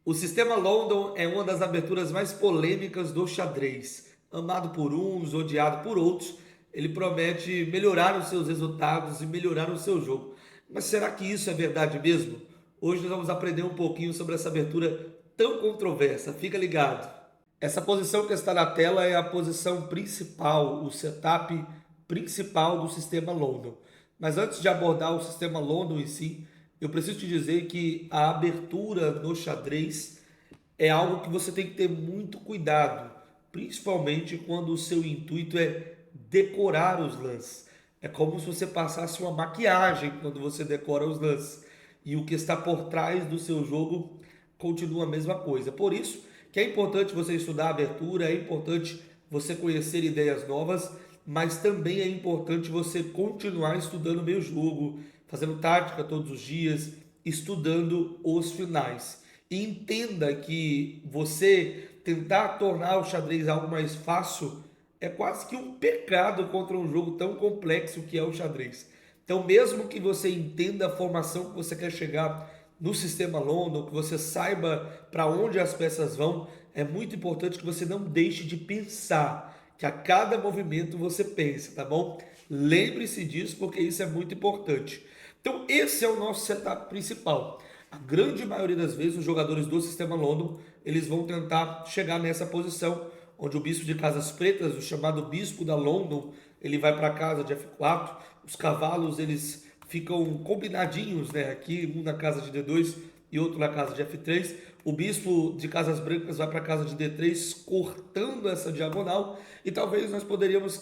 O sistema London é uma das aberturas mais polêmicas do xadrez. Amado por uns, odiado por outros, ele promete melhorar os seus resultados e melhorar o seu jogo. Mas será que isso é verdade mesmo? Hoje nós vamos aprender um pouquinho sobre essa abertura tão controversa. Fica ligado. Essa posição que está na tela é a posição principal, o setup principal do sistema London. Mas antes de abordar o sistema London em si, eu preciso te dizer que a abertura no xadrez é algo que você tem que ter muito cuidado, principalmente quando o seu intuito é decorar os lances. É como se você passasse uma maquiagem quando você decora os lances. E o que está por trás do seu jogo continua a mesma coisa. Por isso que é importante você estudar a abertura, é importante você conhecer ideias novas, mas também é importante você continuar estudando o meu jogo, fazendo tática todos os dias, estudando os finais. E entenda que você tentar tornar o xadrez algo mais fácil é quase que um pecado contra um jogo tão complexo que é o xadrez. Então, mesmo que você entenda a formação que você quer chegar no sistema London, que você saiba para onde as peças vão, é muito importante que você não deixe de pensar, que a cada movimento você pense, tá bom? Lembre-se disso porque isso é muito importante. Então, esse é o nosso setup principal. A grande maioria das vezes, os jogadores do sistema London, eles vão tentar chegar nessa posição, onde o bispo de casas pretas, o chamado bispo da London, ele vai para a casa de F4, os cavalos, eles ficam combinadinhos, né? Aqui, um na casa de D2 e outro na casa de F3. O bispo de casas brancas vai para a casa de D3, cortando essa diagonal. E talvez nós poderíamos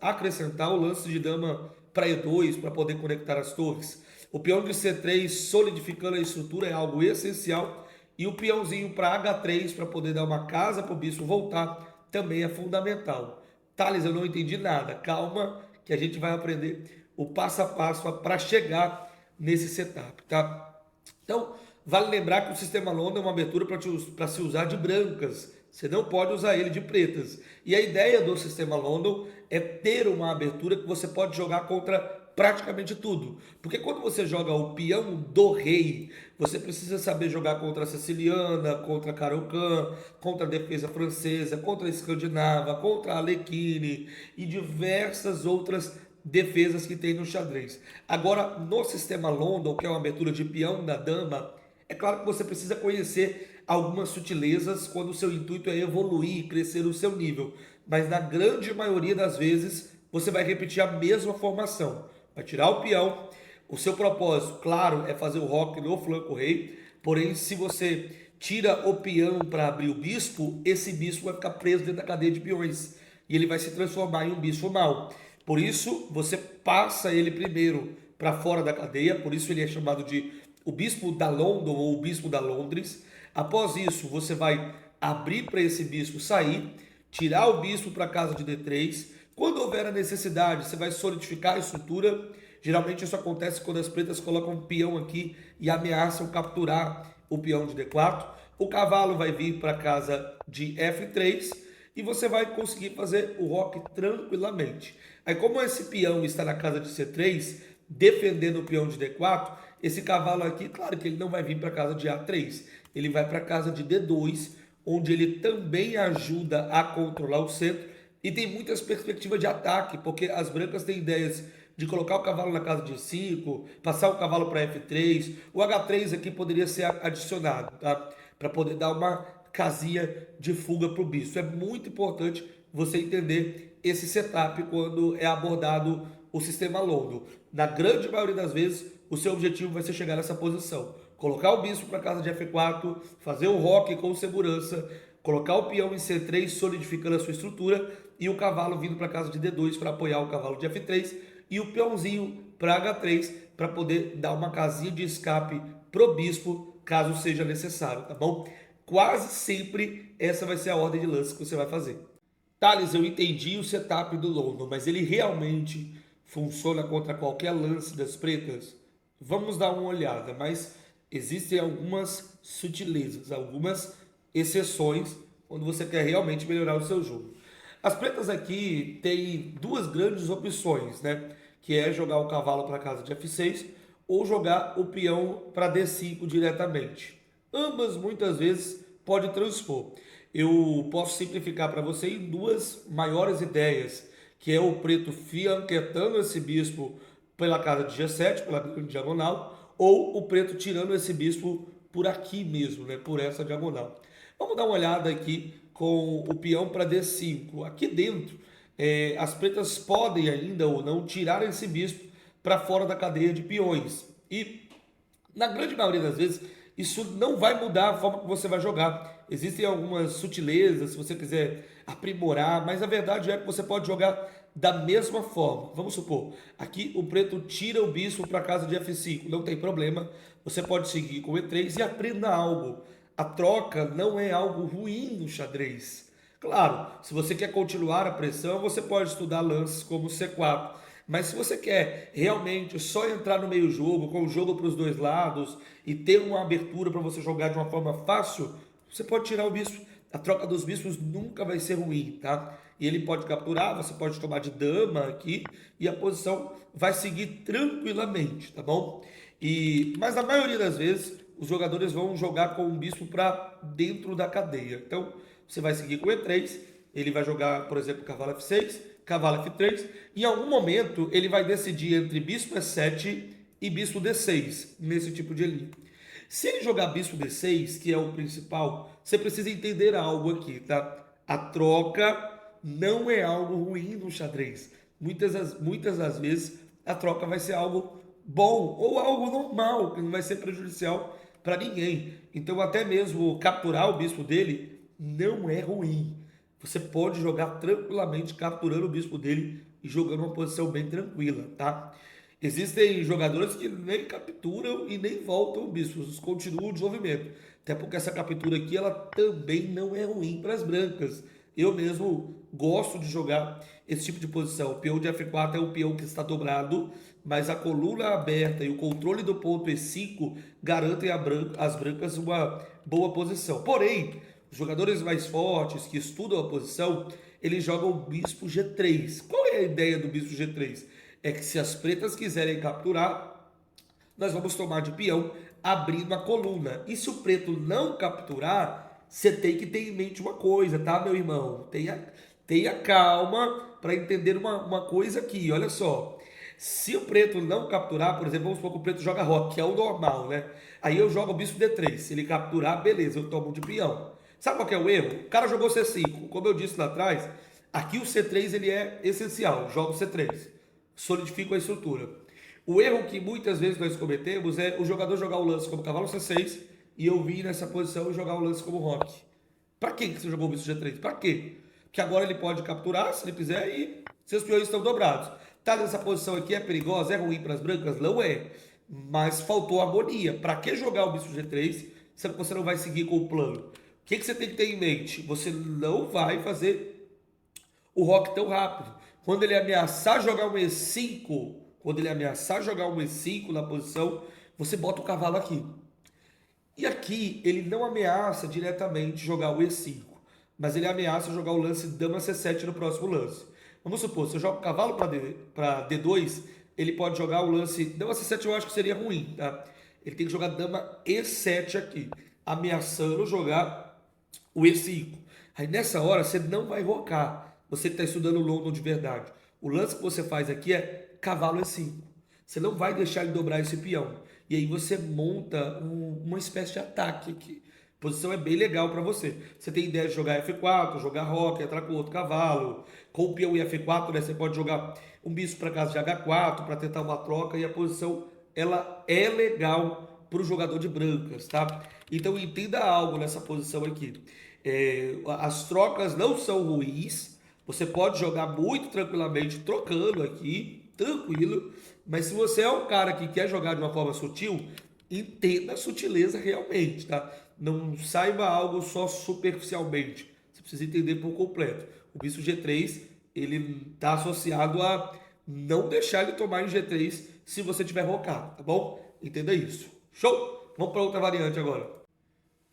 acrescentar o lance de dama para E2, para poder conectar as torres. O peão de C3 solidificando a estrutura é algo essencial. E o peãozinho para H3, para poder dar uma casa para o bispo voltar, também é fundamental. Thales, eu não entendi nada. Calma, que a gente vai aprender o passo a passo para chegar nesse setup, tá? Então, vale lembrar que o sistema London é uma abertura para se usar de brancas. Você não pode usar ele de pretas. E a ideia do sistema London é ter uma abertura que você pode jogar contra praticamente tudo. Porque quando você joga o peão do rei, você precisa saber jogar contra a siciliana, contra a Caro-Kann, contra a defesa francesa, contra a escandinava, contra a Alekhine e diversas outras defesas que tem no xadrez. Agora, no sistema London, que é uma abertura de peão da dama, é claro que você precisa conhecer algumas sutilezas quando o seu intuito é evoluir, crescer o seu nível. Mas na grande maioria das vezes, você vai repetir a mesma formação. Vai tirar o peão. O seu propósito, claro, é fazer o roque no flanco rei. Porém, se você tira o peão para abrir o bispo, esse bispo vai ficar preso dentro da cadeia de peões. E ele vai se transformar em um bispo mau. Por isso, você passa ele primeiro para fora da cadeia. Por isso ele é chamado de o bispo da London ou o bispo da Londres. Após isso, você vai abrir para esse bispo sair, tirar o bispo para a casa de D3. Quando houver a necessidade, você vai solidificar a estrutura. Geralmente isso acontece quando as pretas colocam um peão aqui e ameaçam capturar o peão de D4. O cavalo vai vir para a casa de F3 e você vai conseguir fazer o roque tranquilamente. Aí como esse peão está na casa de C3, defendendo o peão de D4, esse cavalo aqui, claro que ele não vai vir para a casa de A3, ele vai para a casa de D2, onde ele também ajuda a controlar o centro e tem muitas perspectivas de ataque, porque as brancas têm ideias de colocar o cavalo na casa de 5, passar o cavalo para F3, o H3 aqui poderia ser adicionado, tá? Para poder dar uma casinha de fuga para o bispo. É muito importante você entender esse setup quando é abordado o sistema London. Na grande maioria das vezes, o seu objetivo vai ser chegar nessa posição. Colocar o bispo para casa de F4, fazer o roque com segurança, colocar o peão em C3, solidificando a sua estrutura, e o cavalo vindo para casa de D2 para apoiar o cavalo de F3, e o peãozinho para H3 para poder dar uma casinha de escape pro bispo, caso seja necessário, tá bom? Quase sempre essa vai ser a ordem de lance que você vai fazer. Thales, eu entendi o setup do London, mas ele realmente funciona contra qualquer lance das pretas? Vamos dar uma olhada, mas existem algumas sutilezas, algumas exceções quando você quer realmente melhorar o seu jogo. As pretas aqui têm duas grandes opções, né? Que é jogar o cavalo para casa de F6 ou jogar o peão para D5 diretamente. ambas muitas vezes pode transpor. Eu posso simplificar para você em duas maiores ideias, que é o preto fianchetando esse bispo pela casa de G7, pela diagonal, ou o preto tirando esse bispo por aqui mesmo, né, por essa diagonal. Vamos dar uma olhada aqui com o peão para D5. Aqui dentro, as pretas podem ainda ou não tirar esse bispo para fora da cadeia de peões. E na grande maioria das vezes, isso não vai mudar a forma que você vai jogar. Existem algumas sutilezas, se você quiser aprimorar, mas a verdade é que você pode jogar da mesma forma. Vamos supor, aqui o preto tira o bispo para a casa de F5, não tem problema. Você pode seguir com E3 e aprenda algo. A troca não é algo ruim no xadrez. Claro, se você quer continuar a pressão, você pode estudar lances como C4. Mas se você quer realmente só entrar no meio jogo, com o jogo para os dois lados e ter uma abertura para você jogar de uma forma fácil, você pode tirar o bispo. A troca dos bispos nunca vai ser ruim, tá? E ele pode capturar, você pode tomar de dama aqui e a posição vai seguir tranquilamente, tá bom? Mas na maioria das vezes os jogadores vão jogar com o bispo para dentro da cadeia. Então você vai seguir com E3, ele vai jogar, por exemplo, cavalo F6, cavalo F3, e em algum momento ele vai decidir entre bispo E7 e bispo D6, nesse tipo de linha. Se ele jogar bispo D6, que é o principal, você precisa entender algo aqui, tá? A troca não é algo ruim no xadrez. Muitas das vezes a troca vai ser algo bom ou algo normal, que não vai ser prejudicial para ninguém. Então até mesmo capturar o bispo dele não é ruim. Você pode jogar tranquilamente capturando o bispo dele e jogando uma posição bem tranquila, tá? Existem jogadores que nem capturam e nem voltam o bispo, eles continuam o desenvolvimento. Até porque essa captura aqui, ela também não é ruim para as brancas. Eu mesmo gosto de jogar esse tipo de posição. O peão de F4 é o peão que está dobrado, mas a coluna aberta e o controle do ponto E5 garantem às brancas uma boa posição. Porém, os jogadores mais fortes que estudam a posição, eles jogam o bispo G3. Qual é a ideia do bispo G3? É que se as pretas quiserem capturar, nós vamos tomar de peão abrindo a coluna. E se o preto não capturar, você tem que ter em mente uma coisa, tá, meu irmão? Tenha calma para entender uma coisa aqui, olha só. Se o preto não capturar, por exemplo, vamos supor que o preto joga roque, que é o normal, né? Aí eu jogo o bispo D3. Se ele capturar, beleza, eu tomo de peão. Sabe qual que é o erro? O cara jogou C5. Como eu disse lá atrás, aqui o C3 ele é essencial. Joga o C3. Solidifica a estrutura. O erro que muitas vezes nós cometemos é o jogador jogar o lance como cavalo C6 e eu vir nessa posição e jogar o lance como roque. Para que você jogou o bispo G3? Para quê? Porque agora ele pode capturar, se ele quiser, e seus peões estão dobrados. Tá nessa posição aqui, é perigosa, é ruim para as brancas? Não é. Mas faltou harmonia. Para que jogar o bispo G3 se você não vai seguir com o plano? O que você tem que ter em mente? Você não vai fazer o roque tão rápido. Quando ele ameaçar jogar um E5, na posição, você bota o cavalo aqui. E aqui ele não ameaça diretamente jogar o E5, mas ele ameaça jogar o lance dama C7 no próximo lance. Vamos supor, se eu jogo o cavalo para D2, ele pode jogar o lance dama C7, eu acho que seria ruim, tá? Ele tem que jogar dama E7 aqui, ameaçando jogar o E5. Aí nessa hora você não vai rocar, você está estudando London de verdade. O lance que você faz aqui é cavalo E5. Você não vai deixar ele dobrar esse peão. E aí você monta uma espécie de ataque aqui. A posição é bem legal para você. Você tem ideia de jogar F4, jogar roque, entrar com outro cavalo. Com o peão e F4, né, você pode jogar um bispo para casa de H4 para tentar uma troca. E a posição ela é legal para o jogador de brancas, tá? Então entenda algo nessa posição aqui. As trocas não são ruins. Você pode jogar muito tranquilamente trocando aqui, tranquilo. Mas se você é um cara que quer jogar de uma forma sutil, entenda a sutileza realmente, tá? Não saiba algo só superficialmente. Você precisa entender por completo. O bispo G3, ele está associado a não deixar ele tomar em G3 se você tiver rocado, tá bom? Entenda isso. Show? Vamos para outra variante agora.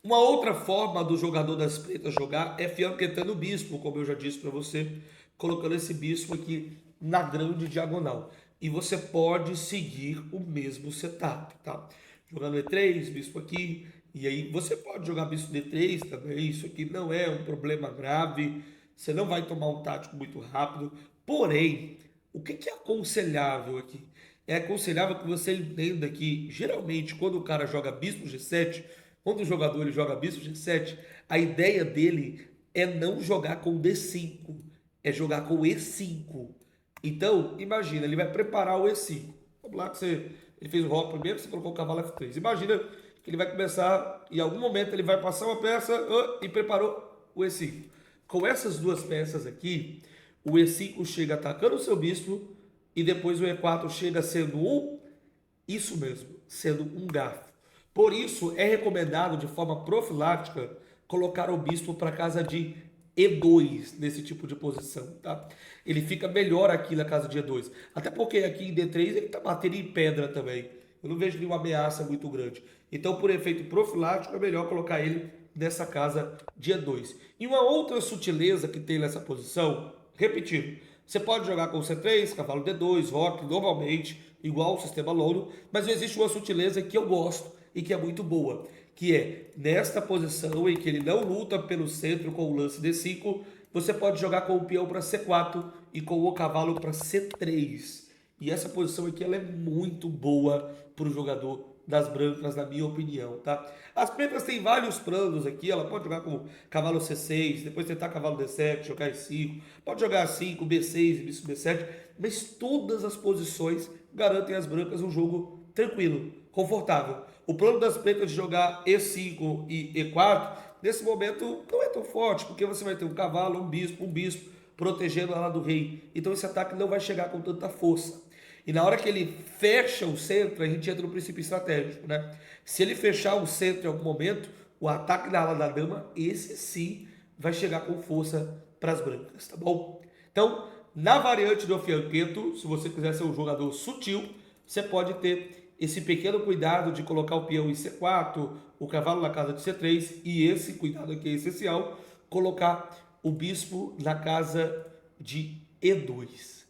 Uma outra forma do jogador das pretas jogar é fianchetando o bispo, como eu já disse para você, colocando esse bispo aqui na grande diagonal. E você pode seguir o mesmo setup, tá? Jogando E3, bispo aqui, E aí você pode jogar bispo D3 também, isso aqui não é um problema grave, você não vai tomar um tático muito rápido. Porém, o que é aconselhável aqui? É aconselhável que você entenda que, geralmente, quando o cara joga bispo G7, quando o jogador ele joga bispo G7, a ideia dele é não jogar com D5, é jogar com E5. Então, imagina, ele vai preparar o E5. Vamos lá que ele fez o rock primeiro, você colocou o cavalo F3. Imagina que ele vai começar, em algum momento ele vai passar uma peça e preparou o E5. Com essas duas peças aqui, o E5 chega atacando o seu bispo e depois o E4 chega sendo isso mesmo, sendo um garfo. Por isso, é recomendado de forma profilática colocar o bispo para casa de E2 nesse tipo de posição, tá? Ele fica melhor aqui na casa de E2. Até porque aqui em D3 ele tá batendo em pedra também. Eu não vejo nenhuma ameaça muito grande. Então, por efeito profilático, é melhor colocar ele nessa casa de E2. E uma outra sutileza que tem nessa posição, repetindo, você pode jogar com C3, cavalo D2, roque, normalmente, igual o sistema Lono, mas existe uma sutileza que eu gosto e que é muito boa, que é nesta posição em que ele não luta pelo centro com o lance D5, você pode jogar com o peão para C4 e com o cavalo para C3. E essa posição aqui ela é muito boa para o jogador das brancas, na minha opinião, tá? As pretas têm vários planos aqui, ela pode jogar com cavalo C6, depois tentar cavalo D7, jogar E5, pode jogar A5, B6, bispo B7, mas todas as posições garantem às brancas um jogo tranquilo, confortável. O plano das pretas de jogar E5 e E4, nesse momento, não é tão forte, porque você vai ter um cavalo, um bispo protegendo ela do rei. Então esse ataque não vai chegar com tanta força. E na hora que ele fecha o centro, a gente entra no princípio estratégico, né? Se ele fechar o centro em algum momento, o ataque da ala da dama, esse sim vai chegar com força para as brancas, tá bom? Então, na variante do fianqueto, se você quiser ser um jogador sutil, você pode ter esse pequeno cuidado de colocar o peão em C4, o cavalo na casa de C3, e esse cuidado aqui é essencial, colocar o bispo na casa de E2.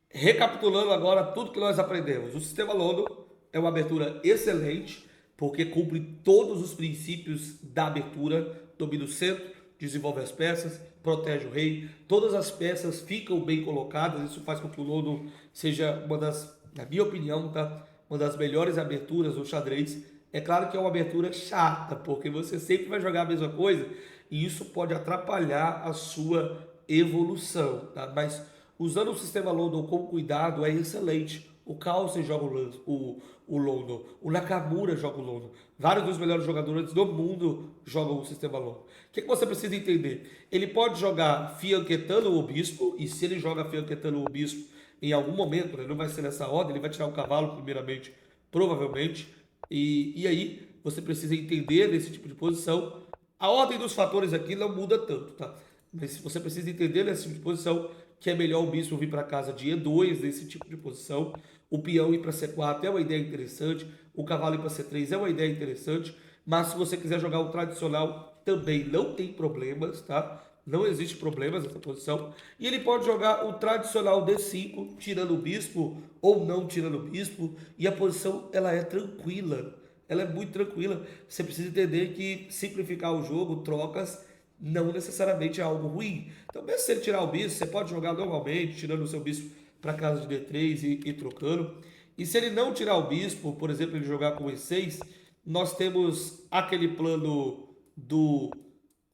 Recapitulando agora tudo que nós aprendemos. O sistema Lono é uma abertura excelente, porque cumpre todos os princípios da abertura, domina o centro, desenvolve as peças, protege o rei, todas as peças ficam bem colocadas, isso faz com que o Lono seja uma das, na minha opinião, tá? Uma das melhores aberturas do xadrez. É claro que é uma abertura chata, porque você sempre vai jogar a mesma coisa e isso pode atrapalhar a sua evolução, tá? Mas usando o sistema London com cuidado é excelente. O Carlsen joga o London, o Nakamura joga o London. Vários dos melhores jogadores do mundo jogam o sistema London. O que você precisa entender? Ele pode jogar fianquetando o bispo, e se ele joga fianquetando o bispo em algum momento, né, não vai ser nessa ordem, ele vai tirar o cavalo primeiramente, provavelmente, e aí você precisa entender nesse tipo de posição. A ordem dos fatores aqui não muda tanto, tá? Mas você precisa entender nesse tipo de posição que é melhor o bispo vir para casa de E2 nesse tipo de posição, o peão ir para C4 é uma ideia interessante, o cavalo ir para C3 é uma ideia interessante, mas se você quiser jogar o tradicional também não tem problemas, tá? Não existe problemas nessa posição. E ele pode jogar o tradicional D5, tirando o bispo ou não tirando o bispo, e a posição ela é tranquila. Ela é muito tranquila. Você precisa entender que simplificar o jogo, trocas, não necessariamente é algo ruim. Então, mesmo se ele tirar o bispo, você pode jogar normalmente, tirando o seu bispo para casa de D3 e trocando. E se ele não tirar o bispo, por exemplo, ele jogar com E6, nós temos aquele plano do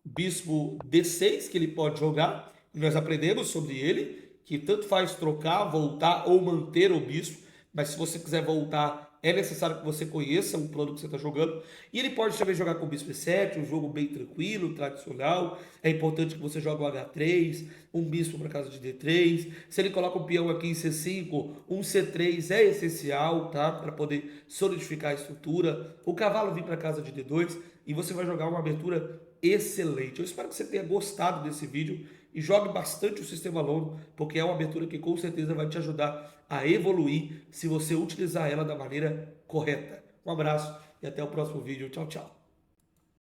bispo D6 que ele pode jogar. Nós aprendemos sobre ele, que tanto faz trocar, voltar ou manter o bispo, mas se você quiser voltar, é necessário que você conheça o plano que você está jogando. E ele pode também jogar com o bispo E7, um jogo bem tranquilo, tradicional. É importante que você jogue o H3, um bispo para casa de D3. Se ele coloca um peão aqui em C5, um C3 é essencial, tá? Para poder solidificar a estrutura. O cavalo vir para casa de D2 e você vai jogar uma abertura excelente. Eu espero que você tenha gostado desse vídeo e jogue bastante o sistema Lono, porque é uma abertura que com certeza vai te ajudar a evoluir se você utilizar ela da maneira correta. Um abraço e até o próximo vídeo. Tchau, tchau.